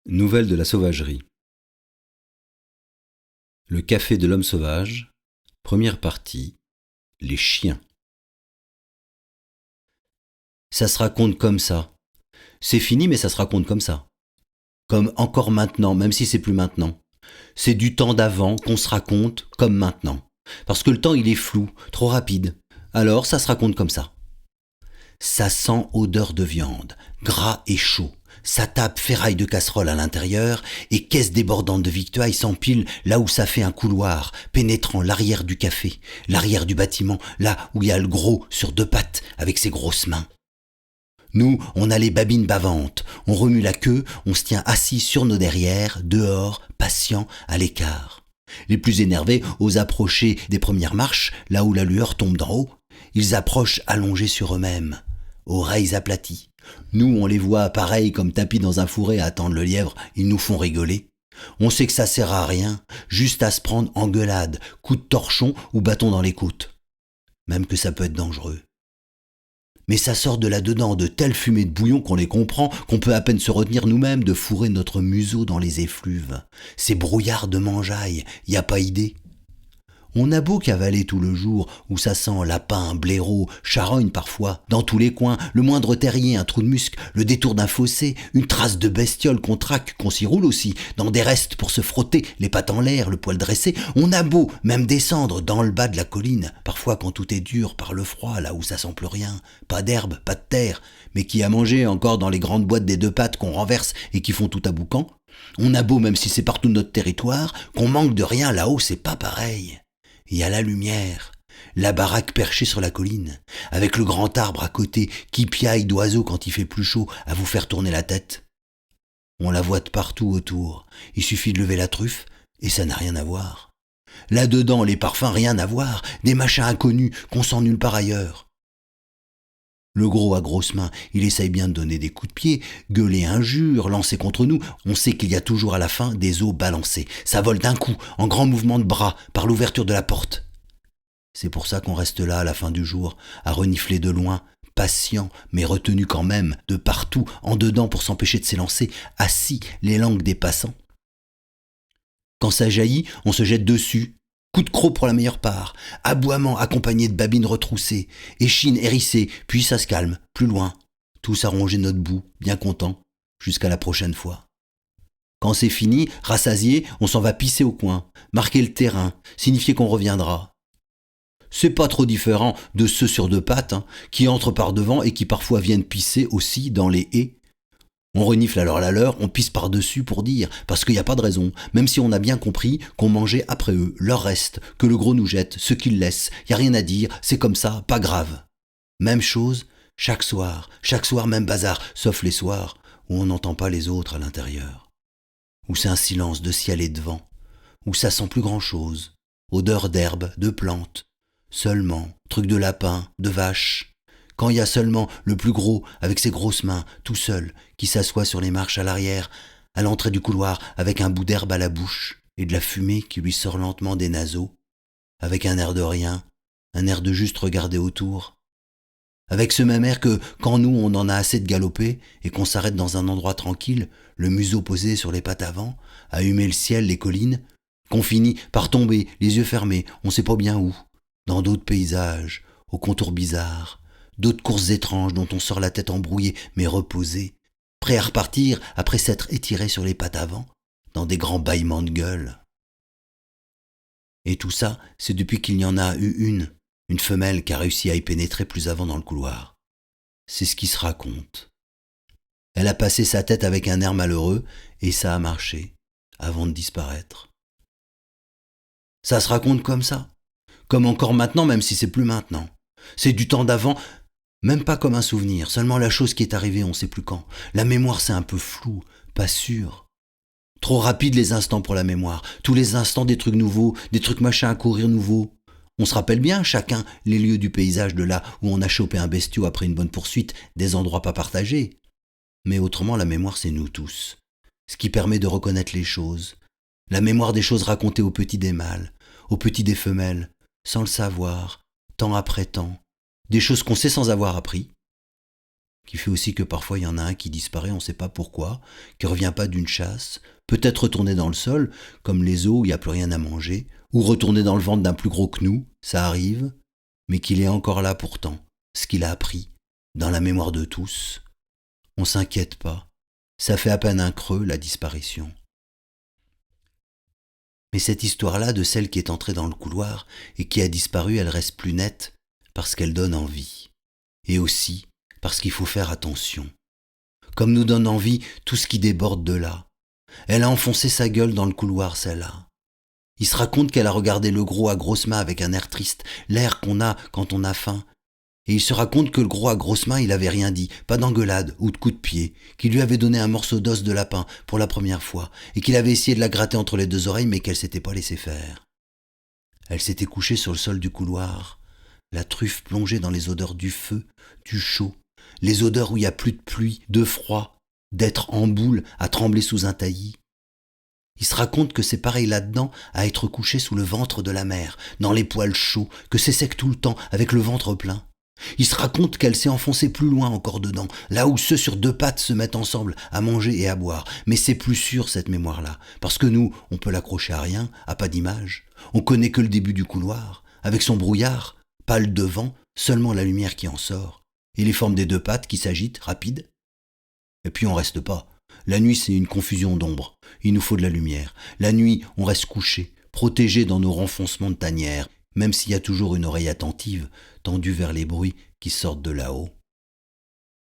Nouvelles de la sauvagerie. Le café de l'homme sauvage, première partie, les chiens. Ça se raconte comme ça. C'est fini, mais ça se raconte comme ça. Comme encore maintenant, même si c'est plus maintenant. C'est du temps d'avant qu'on se raconte comme maintenant. Parce que le temps il est flou, trop rapide. Alors ça se raconte comme ça. Ça sent odeur de viande, gras et chaud. Ça tape ferraille de casserole à l'intérieur et caisse débordante de victuailles s'empile là où ça fait un couloir, pénétrant l'arrière du café, l'arrière du bâtiment, là où il y a le gros sur deux pattes avec ses grosses mains. Nous, on a les babines bavantes, on remue la queue, on se tient assis sur nos derrières, dehors, patients, à l'écart. Les plus énervés osent approcher des premières marches, là où la lueur tombe d'en haut. Ils approchent allongés sur eux-mêmes, oreilles aplaties. Nous, on les voit pareils comme tapis dans un fourré à attendre le lièvre, ils nous font rigoler. On sait que ça sert à rien, juste à se prendre en gueulade, coup de torchon ou bâton dans les côtes. Même que ça peut être dangereux. Mais ça sort de là-dedans de telle fumée de bouillon qu'on les comprend, qu'on peut à peine se retenir nous-mêmes de fourrer notre museau dans les effluves. Ces brouillards de mangeaille, y a pas idée. On a beau cavaler tout le jour, où ça sent lapin, blaireau, charogne parfois, dans tous les coins, le moindre terrier, un trou de musc, le détour d'un fossé, une trace de bestiole qu'on traque, qu'on s'y roule aussi, dans des restes pour se frotter, les pattes en l'air, le poil dressé, on a beau même descendre dans le bas de la colline, parfois quand tout est dur par le froid, là où ça sent plus rien, pas d'herbe, pas de terre, mais qui a mangé encore dans les grandes boîtes des deux pattes qu'on renverse et qui font tout à boucan. On a beau, même si c'est partout notre territoire, qu'on manque de rien là-haut, c'est pas pareil. Il y a la lumière, la baraque perchée sur la colline, avec le grand arbre à côté qui piaille d'oiseaux quand il fait plus chaud à vous faire tourner la tête. On la voit de partout autour, il suffit de lever la truffe et ça n'a rien à voir. Là-dedans, les parfums, rien à voir, des machins inconnus qu'on sent nulle part ailleurs. Le gros à grosses mains, il essaye bien de donner des coups de pied, gueuler injures, lancer contre nous. On sait qu'il y a toujours à la fin des os balancés. Ça vole d'un coup, en grand mouvement de bras, par l'ouverture de la porte. C'est pour ça qu'on reste là à la fin du jour, à renifler de loin, patient, mais retenu quand même, de partout, en dedans pour s'empêcher de s'élancer, assis, les langues des passants. Quand ça jaillit, on se jette dessus. Coup de croc pour la meilleure part, aboiement accompagné de babines retroussées, échine hérissée, puis ça se calme, plus loin. Tous à ronger notre bout, bien contents, jusqu'à la prochaine fois. Quand c'est fini, rassasié, on s'en va pisser au coin, marquer le terrain, signifier qu'on reviendra. C'est pas trop différent de ceux sur deux pattes, qui entrent par devant et qui parfois viennent pisser aussi dans les haies. On renifle alors la leur, on pisse par-dessus pour dire, parce qu'il n'y a pas de raison, même si on a bien compris qu'on mangeait après eux, leur reste, que le gros nous jette, ce qu'ils laissent, y a rien à dire, c'est comme ça, pas grave. Même chose, chaque soir même bazar, sauf les soirs où on n'entend pas les autres à l'intérieur. Où c'est un silence de ciel et de vent, où ça sent plus grand-chose, odeur d'herbe, de plantes, seulement, truc de lapin, de vache. Quand il y a seulement le plus gros, avec ses grosses mains, tout seul, qui s'assoit sur les marches à l'arrière, à l'entrée du couloir, avec un bout d'herbe à la bouche, et de la fumée qui lui sort lentement des naseaux, avec un air de rien, un air de juste regarder autour, avec ce même air que, quand nous on en a assez de galoper, et qu'on s'arrête dans un endroit tranquille, le museau posé sur les pattes avant, à humer le ciel, les collines, qu'on finit par tomber, les yeux fermés, on sait pas bien où, dans d'autres paysages, aux contours bizarres, d'autres courses étranges dont on sort la tête embrouillée mais reposée, prêt à repartir après s'être étiré sur les pattes avant, dans des grands bâillements de gueule. Et tout ça, c'est depuis qu'il y en a eu une femelle qui a réussi à y pénétrer plus avant dans le couloir. C'est ce qui se raconte. Elle a passé sa tête avec un air malheureux et ça a marché, avant de disparaître. Ça se raconte comme ça, comme encore maintenant même si c'est plus maintenant. C'est du temps d'avant. Même pas comme un souvenir, seulement la chose qui est arrivée on sait plus quand. La mémoire c'est un peu flou, pas sûr. Trop rapide les instants pour la mémoire, tous les instants des trucs nouveaux, des trucs machins à courir nouveaux. On se rappelle bien chacun les lieux du paysage de là où on a chopé un bestiau après une bonne poursuite, des endroits pas partagés. Mais autrement la mémoire c'est nous tous, ce qui permet de reconnaître les choses. La mémoire des choses racontées aux petits des mâles, aux petits des femelles, sans le savoir, temps après temps. Des choses qu'on sait sans avoir appris. qui fait aussi que parfois il y en a un qui disparaît, on ne sait pas pourquoi, qui revient pas d'une chasse, peut-être retourner dans le sol, comme les os où il n'y a plus rien à manger, ou retourner dans le ventre d'un plus gros que nous, ça arrive, mais qu'il est encore là pourtant, ce qu'il a appris, dans la mémoire de tous. On s'inquiète pas, ça fait à peine un creux, la disparition. Mais cette histoire-là de celle qui est entrée dans le couloir et qui a disparu, elle reste plus nette parce qu'elle donne envie. Et aussi parce qu'il faut faire attention. Comme nous donne envie tout ce qui déborde de là. Elle a enfoncé sa gueule dans le couloir, celle-là. Il se raconte qu'elle a regardé le gros à grosses mains avec un air triste, l'air qu'on a quand on a faim. Et il se raconte que le gros à grosses mains, il avait rien dit, pas d'engueulade ou de coup de pied, qu'il lui avait donné un morceau d'os de lapin pour la première fois, et qu'il avait essayé de la gratter entre les deux oreilles, mais qu'elle s'était pas laissé faire. Elle s'était couchée sur le sol du couloir, la truffe plongée dans les odeurs du feu, du chaud, les odeurs où il n'y a plus de pluie, de froid, d'être en boule à trembler sous un taillis. Il se raconte que c'est pareil là-dedans à être couché sous le ventre de la mer, dans les poils chauds, que c'est sec tout le temps, avec le ventre plein. Il se raconte qu'elle s'est enfoncée plus loin encore dedans, là où ceux sur deux pattes se mettent ensemble à manger et à boire. Mais c'est plus sûr cette mémoire-là, parce que nous, on peut l'accrocher à rien, à pas d'image. On connaît que le début du couloir, avec son brouillard, pas le devant, seulement la lumière qui en sort, et les formes des deux pattes qui s'agitent, rapides. Et puis on reste pas. La nuit, c'est une confusion d'ombres. Il nous faut de la lumière. La nuit, on reste couché, protégé dans nos renfoncements de tanière, même s'il y a toujours une oreille attentive, tendue vers les bruits qui sortent de là-haut.